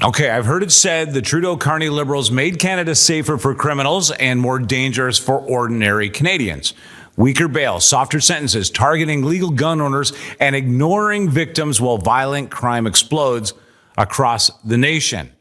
Okay, I've heard it said the Trudeau-Carney Liberals made Canada safer for criminals and more dangerous for ordinary Canadians. Weaker bail, softer sentences, targeting legal gun owners, and ignoring victims while violent crime explodes across the nation.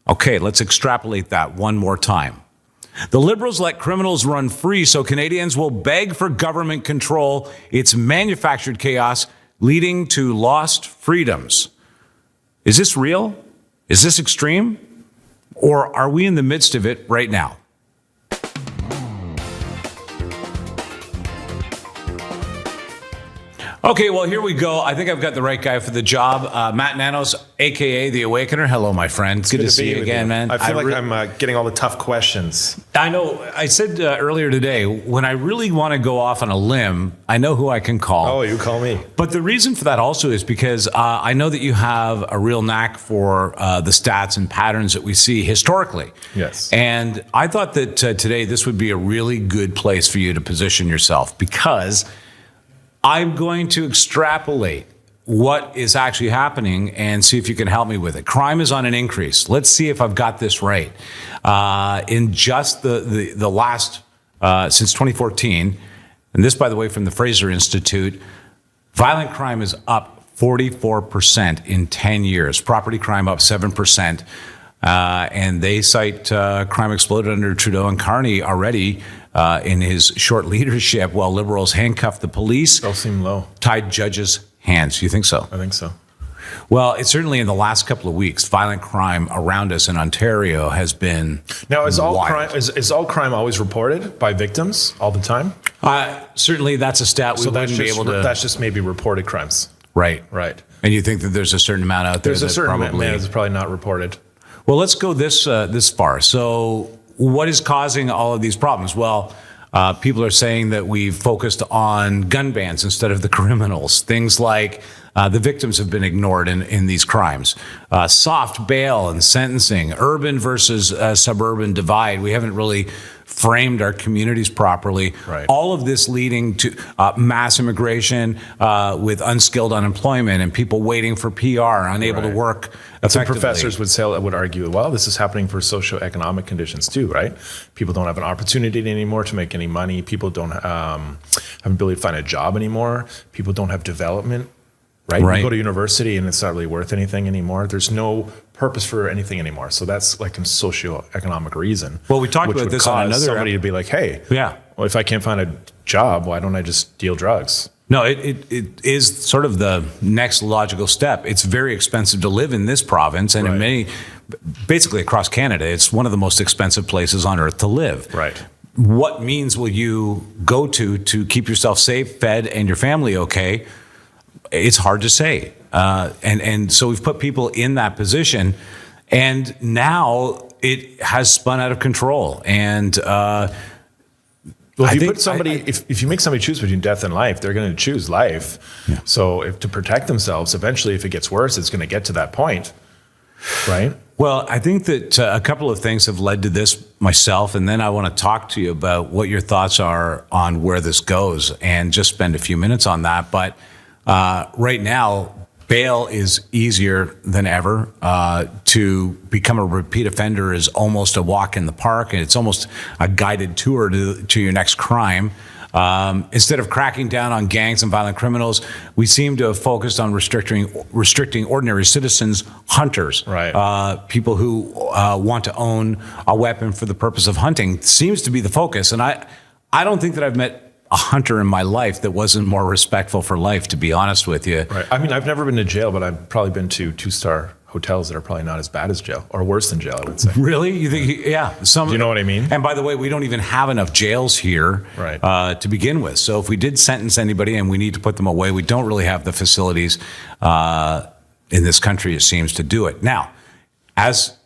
Okay, let's extrapolate that one more time. The Liberals let criminals run free so Canadians will beg for government control. It's manufactured chaos leading to lost freedoms. Is this real? Is this extreme? Or are we in the midst of it right now? Okay, well, here we go. I think I've got the right guy for the job. Matt Nanos, a.k.a. the Awakener. Hello, my friend. Good to see you again, man. I feel like I'm getting all the tough questions. I know. I said earlier today, when I really want to go off on a limb, I know who I can call. Oh, you call me. But the reason for that also is because I know that you have a real knack for the stats and patterns that we see historically. Yes. And I thought that today this would be a really good place for you to position yourself, because I'm going to extrapolate what is actually happening and see if you can help me with it. Crime is on an increase. Let's see if I've got this right. In just the last, since 2014, and this, by the way, from the Fraser Institute, violent crime is up 44% in 10 years. Property crime up 7%. And they cite crime exploded under Trudeau and Carney already in his short leadership, while Liberals handcuffed the police. They'll seem low. Tied judges' hands. You think so? I think so. Well, it's certainly in the last couple of weeks, violent crime around us in Ontario has been Now, is all wild. crime is all crime always reported by victims all the time? Certainly, that's a stat we wouldn't be able to. That's just maybe reported crimes. Right. And you think that there's a certain amount out there there's a that certain amount probably that's probably not reported. Well, let's go this far. So what is causing all of these problems? Well, people are saying that we've focused on gun bans instead of the criminals. Things like the victims have been ignored in these crimes. Soft bail and sentencing, urban versus suburban divide. We haven't really framed our communities properly. Right. All of this leading to mass immigration with unskilled unemployment and people waiting for PR, unable to work Some effectively. professors would argue, well, this is happening for socioeconomic conditions too, right? People don't have an opportunity anymore to make any money. People don't have an ability to find a job anymore. People don't have development, right? You go to university and it's not really worth anything anymore. There's no purpose for anything anymore. So that's like a socioeconomic reason. Well, we talked about this on another somebody to be like, hey, yeah. Well, if I can't find a job, why don't I just deal drugs? No, it is sort of the next logical step. It's very expensive to live in this province, and in many, basically across Canada, it's one of the most expensive places on earth to live. Right. What means will you go to keep yourself safe, fed, and your family okay? It's hard to say. And so we've put people in that position, and now it has spun out of control. And well, if you make somebody choose between death and life, they're going to choose life. Yeah. So to protect themselves, eventually, if it gets worse, it's going to get to that point, right? Well, I think that a couple of things have led to this myself, and then I want to talk to you about what your thoughts are on where this goes, and just spend a few minutes on that. But right now, bail is easier than ever. To become a repeat offender is almost a walk in the park, and it's almost a guided tour to your next crime. Instead of cracking down on gangs and violent criminals, we seem to have focused on restricting ordinary citizens, hunters, people who want to own a weapon for the purpose of hunting. Seems to be the focus, and I don't think that I've met a hunter in my life that wasn't more respectful for life, to be honest with you. Right. I mean, I've never been to jail, but I've probably been to 2-star hotels that are probably not as bad as jail, or worse than jail, I would say. Really? You think? Yeah. Do you know what I mean? And by the way, we don't even have enough jails here to begin with. So if we did sentence anybody and we need to put them away, we don't really have the facilities in this country, it seems, to do it. Now, as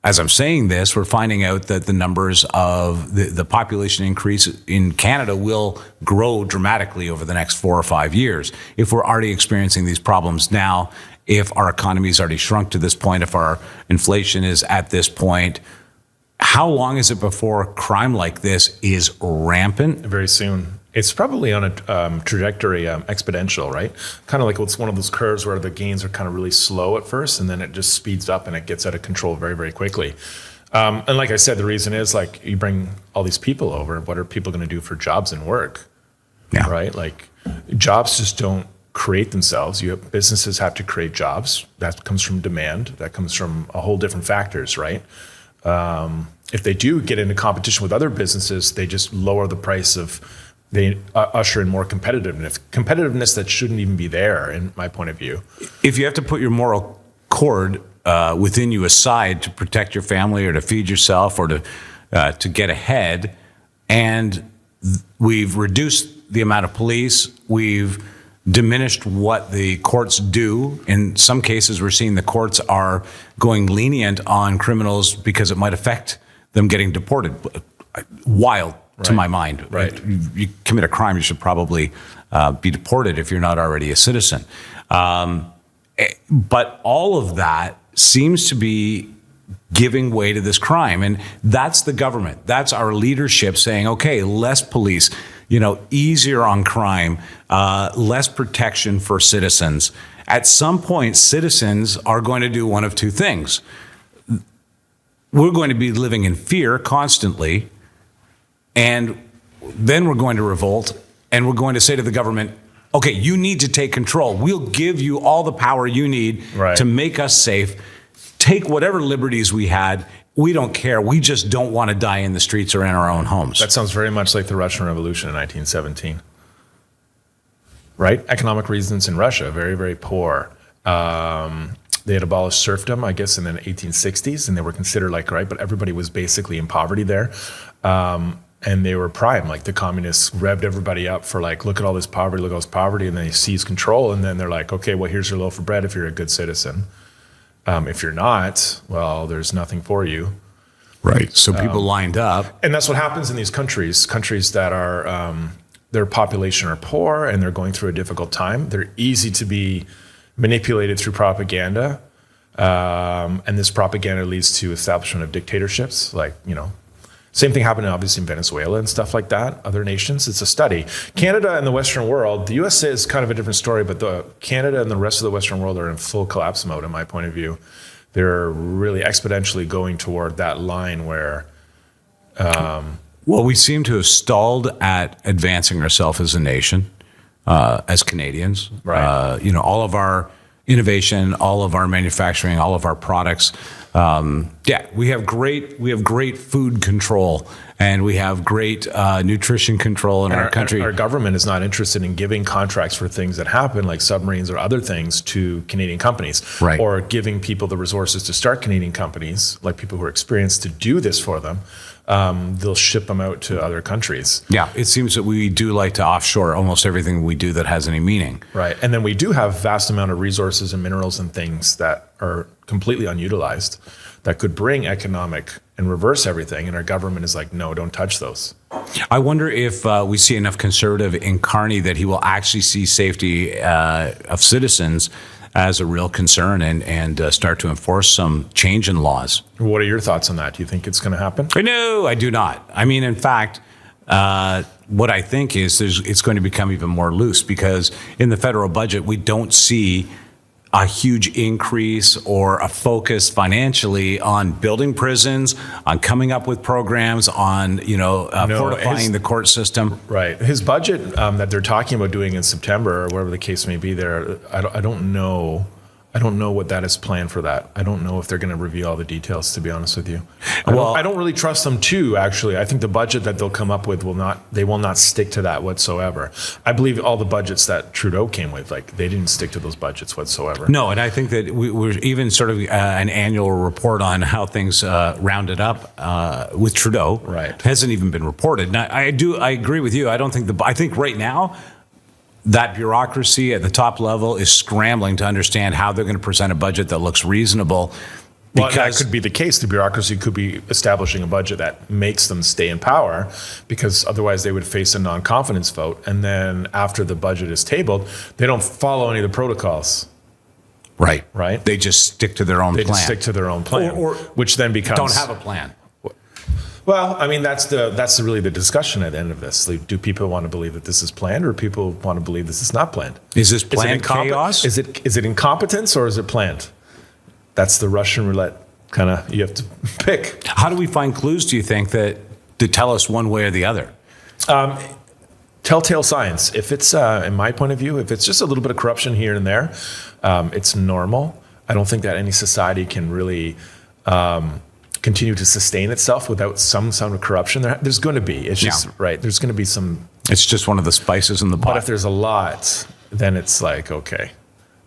I'm saying this, we're finding out that the numbers of the population increase in Canada will grow dramatically over the next 4 or 5 years. If we're already experiencing these problems now, if our economy's already shrunk to this point, if our inflation is at this point, how long is it before crime like this is rampant? Very soon. It's probably on a trajectory, exponential, right? Kind of like it's one of those curves where the gains are kind of really slow at first, and then it just speeds up and it gets out of control very, very quickly. And like I said, the reason is like you bring all these people over. What are people going to do for jobs and work? Yeah. Right? Like jobs just don't create themselves. Businesses have to create jobs. That comes from demand. That comes from a whole different factors, right? If they do get into competition with other businesses, they just lower the price of, they usher in more competitiveness that shouldn't even be there, in my point of view. If you have to put your moral cord within you aside to protect your family or to feed yourself or to get ahead, and we've reduced the amount of police, we've diminished what the courts do. In some cases, we're seeing the courts are going lenient on criminals because it might affect them getting deported. Wild to my mind. Right. You commit a crime, you should probably be deported if you're not already a citizen. But all of that seems to be giving way to this crime. And that's the government. That's our leadership saying, okay, less police, easier on crime, less protection for citizens. At some point, citizens are going to do one of two things. We're going to be living in fear constantly, and then we're going to revolt, and we're going to say to the government, okay, you need to take control. We'll give you all the power you need to make us safe. Take whatever liberties we had. We don't care. We just don't want to die in the streets or in our own homes. That sounds very much like the Russian Revolution in 1917. Right? Economic reasons in Russia, very, very poor. They had abolished serfdom, I guess, in the 1860s, and they were considered but everybody was basically in poverty there. And they were prime, like the communists revved everybody up for look at all this poverty, look at all this poverty, and then they seize control, and then they're like, okay, well, here's your loaf of bread if you're a good citizen. If you're not, well, there's nothing for you. Right. So people lined up. And that's what happens in these countries that are, their population are poor and they're going through a difficult time. They're easy to be manipulated through propaganda. And this propaganda leads to establishment of dictatorships, same thing happened obviously in Venezuela and stuff like that, other nations. It's a study. Canada and the Western world, the US is kind of a different story, but Canada and the rest of the Western world are in full collapse mode, in my point of view. They're really exponentially going toward that line where... Well, we seem to have stalled at advancing ourselves as a nation, as Canadians. Right. All of our innovation, all of our manufacturing, all of our products. We have great food control, and we have great nutrition control in our country. Our government is not interested in giving contracts for things that happen, like submarines or other things, to Canadian companies, right, or giving people the resources to start Canadian companies, like people who are experienced to do this for them. They'll ship them out to other countries. Yeah, it seems that we do like to offshore almost everything we do that has any meaning. Right, and then we do have vast amount of resources and minerals and things that are completely unutilized that could bring economic and reverse everything, and our government is like, no, don't touch those. I wonder if we see enough conservative in Carney that he will actually see safety of citizens as a real concern and start to enforce some change in laws. What are your thoughts on that? Do you think it's going to happen? No, I do not. I mean, in fact, what I think is it's going to become even more loose, because in the federal budget, we don't see a huge increase or a focus financially on building prisons, on coming up with programs, on fortifying the court system. Right. His budget that they're talking about doing in September, or whatever the case may be, there, I don't know. I don't know what that is planned for that. I don't know if they're going to reveal all the details, to be honest with you. I don't really trust them to, actually. I think the budget that they'll come up with will not stick to that whatsoever. I believe all the budgets that Trudeau came with, they didn't stick to those budgets whatsoever. No, and I think that we're even sort of an annual report on how things rounded up with Trudeau hasn't even been reported. Now, I agree with you. I think right now, that bureaucracy at the top level is scrambling to understand how they're going to present a budget that looks reasonable. Well, that could be the case. The bureaucracy could be establishing a budget that makes them stay in power, because otherwise they would face a non-confidence vote. And then after the budget is tabled, they don't follow any of the protocols. Right. Right? They just stick to their own plan. They just stick to their own plan, Or which then becomes... Don't have a plan. Well, I mean, that's really the discussion at the end of this. Like, do people want to believe that this is planned, or people want to believe this is not planned? Is this planned chaos? Is it incompetence, or is it planned? That's the Russian roulette kind of, you have to pick. How do we find clues, do you think, that to tell us one way or the other? Telltale signs. If it's, in my point of view, if it's just a little bit of corruption here and there, it's normal. I don't think that any society can really continue to sustain itself without some of corruption. There's going to be. It's just, right, there's going to be some. It's just one of the spices in the pot. But if there's a lot, then it's like, okay.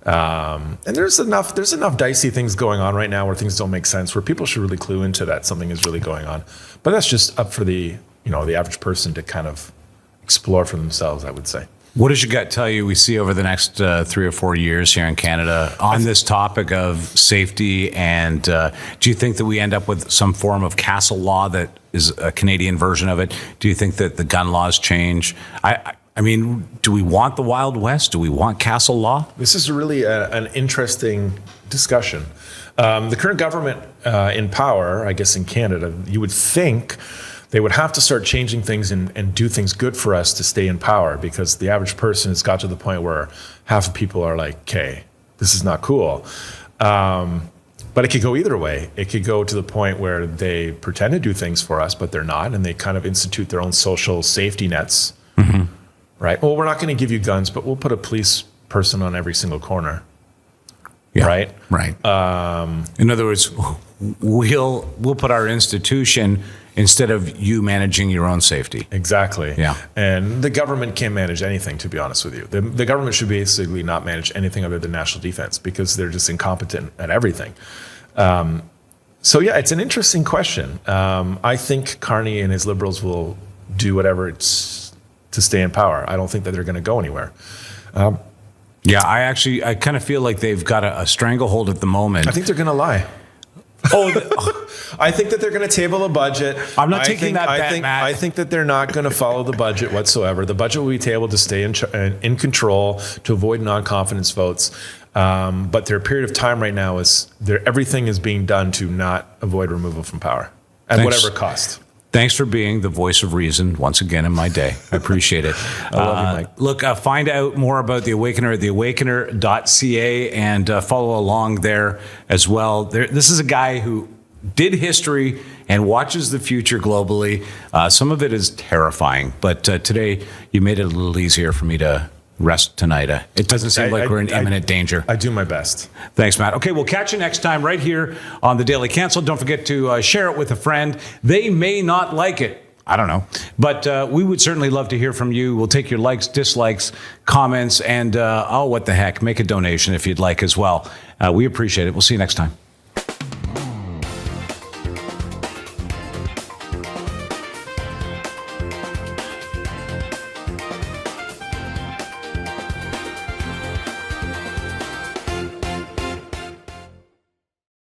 And there's enough dicey things going on right now where things don't make sense, where people should really clue into that something is really going on. But that's just up for the average person to kind of explore for themselves, I would say. What does your gut tell you we see over the next 3 or 4 years here in Canada on this topic of safety? And do you think that we end up with some form of castle law that is a Canadian version of it? Do you think that the gun laws change? I mean, do we want the Wild West? Do we want castle law? This is really an interesting discussion. The current government in power, I guess in Canada, you would think they would have to start changing things and do things good for us to stay in power, because the average person has got to the point where half of people are like, okay, this is not cool. But it could go either way. It could go to the point where they pretend to do things for us, but they're not, and they kind of institute their own social safety nets. Mm-hmm. Right? Well, we're not going to give you guns, but we'll put a police person on every single corner. Yeah, right? Right. In other words, we'll put our institution instead of you managing your own safety. Exactly. Yeah. And the government can't manage anything, to be honest with you. The government should basically not manage anything other than national defense, because they're just incompetent at everything. So yeah, it's an interesting question. I think Carney and his Liberals will do whatever it's to stay in power. I don't think that they're going to go anywhere. Yeah, I kind of feel like they've got a stranglehold at the moment. I think they're going to lie. I think that they're going to table a budget. I'm not taking that bet, Matt. I think that they're not going to follow the budget whatsoever. The budget will be tabled to stay in control, to avoid non-confidence votes. But their period of time right now is everything is being done to not avoid removal from power at whatever cost. Thanks for being the voice of reason once again in my day. I appreciate it. I love you, Mike. Look, find out more about The Awakener at theawakener.ca and follow along there as well. This is a guy who did history and watches the future globally. Some of it is terrifying, but today you made it a little easier for me to rest tonight. It doesn't seem like we're in imminent danger. I do my best. Thanks, Matt. Okay, we'll catch you next time right here on The Daily Cancel. Don't forget to share it with a friend. They may not like it. I don't know. But we would certainly love to hear from you. We'll take your likes, dislikes, comments, and what the heck, make a donation if you'd like as well. We appreciate it. We'll see you next time.